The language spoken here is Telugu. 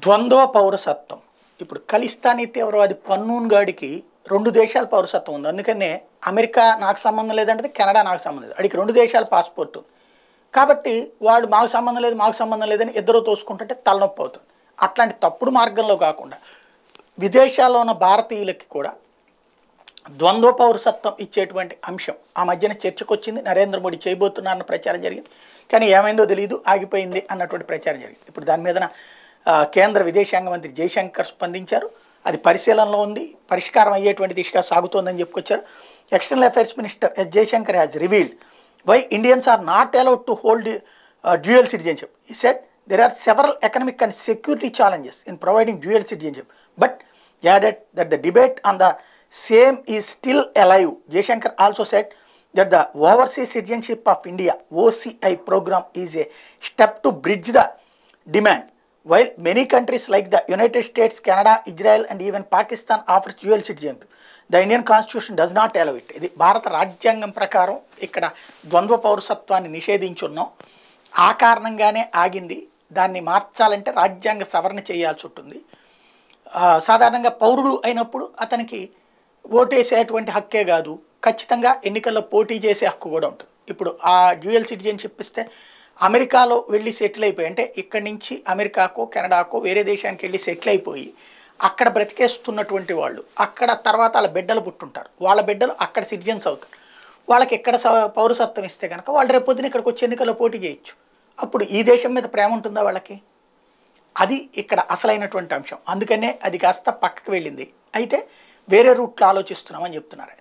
ద్వంద్వ పౌరసత్వం. ఇప్పుడు ఖలిస్తానీ తీవ్రవాది పన్నూన్ గాడికి 2 దేశాల పౌరసత్వం ఉంది. అందుకనే అమెరికా నాకు సంబంధం లేదంటే కెనడా నాకు సంబంధం లేదు. అడిగి 2 దేశాల పాస్పోర్ట్ ఉంది. కాబట్టి వాడు మాకు సంబంధం లేదు, మాకు సంబంధం లేదని ఇద్దరు తోసుకుంటుంటే తలనొప్పి అవుతుంది. అట్లాంటి తప్పుడు మార్గంలో కాకుండా విదేశాల్లో ఉన్న భారతీయులకి కూడా ద్వంద్వ పౌరసత్వం ఇచ్చేటువంటి అంశం ఆ మధ్యన చర్చకొచ్చింది. నరేంద్ర మోడీ చేయబోతున్నారన్న ప్రచారం జరిగింది. కానీ ఏమైందో తెలియదు, ఆగిపోయింది అన్నటువంటి ప్రచారం జరిగింది. ఇప్పుడు దాని మీదన కేంద్ర విదేశాంగ మంత్రి జయశంకర్ స్పందించారు. అది పరిశీలనలో ఉంది, పరిష్కారం అయ్యేటువంటి దిశగా సాగుతోందని చెప్పుకొచ్చారు. External affairs minister S Jaishankar has revealed why Indians are not allowed to hold dual citizenship. He said there are several economic and security challenges in providing dual citizenship, but he added that the debate on the same is still alive. Jaishankar also said that the Overseas Citizenship of India OCI program is a step to bridge the demand. While many countries like the United States, Canada, Israel and even Pakistan offers dual citizenship, the Indian constitution does not allow it. ఇది భారత రాజ్యాంగం ప్రకారం ఇక్కడ ద్వంద్వ పౌరసత్వాన్ని నిషేధించున్నాం. ఆ కారణంగానే ఆగింది. దాన్ని మార్చాలంటే రాజ్యాంగ సవరణ చేయాల్సి ఉంటుంది. సాధారణంగా పౌరుడు అయినప్పుడు అతనికి ఓటేసేటువంటి హక్కే కాదు, ఖచ్చితంగా ఎన్నికల్లో పోటీ చేసే హక్కు కూడా ఉంటుంది. ఇప్పుడు ఆ డ్యూయల్ సిటిజన్షిప్ ఇస్తే అమెరికాలో వెళ్ళి సెటిల్ అయిపోయి, అంటే ఇక్కడి నుంచి అమెరికాకో కెనడాకో వేరే దేశానికి వెళ్ళి సెటిల్ అయిపోయి అక్కడ బ్రతికేస్తున్నటువంటి వాళ్ళు అక్కడ తర్వాత వాళ్ళ బిడ్డలు పుట్టుంటారు. వాళ్ళ బిడ్డలు అక్కడ సిటిజన్స్ అవుతారు. వాళ్ళకి ఎక్కడ పౌరసత్వం ఇస్తే కనుక వాళ్ళు రేపొద్దున ఇక్కడికి వచ్చి ఎన్నికల్లో పోటీ చేయొచ్చు. అప్పుడు ఈ దేశం మీద ప్రేమ ఉంటుందా వాళ్ళకి? అది ఇక్కడ అసలైనటువంటి అంశం. అందుకనే అది కాస్త పక్కకు వెళ్ళింది. అయితే వేరే రూట్లో ఆలోచిస్తున్నామని చెప్తున్నారు.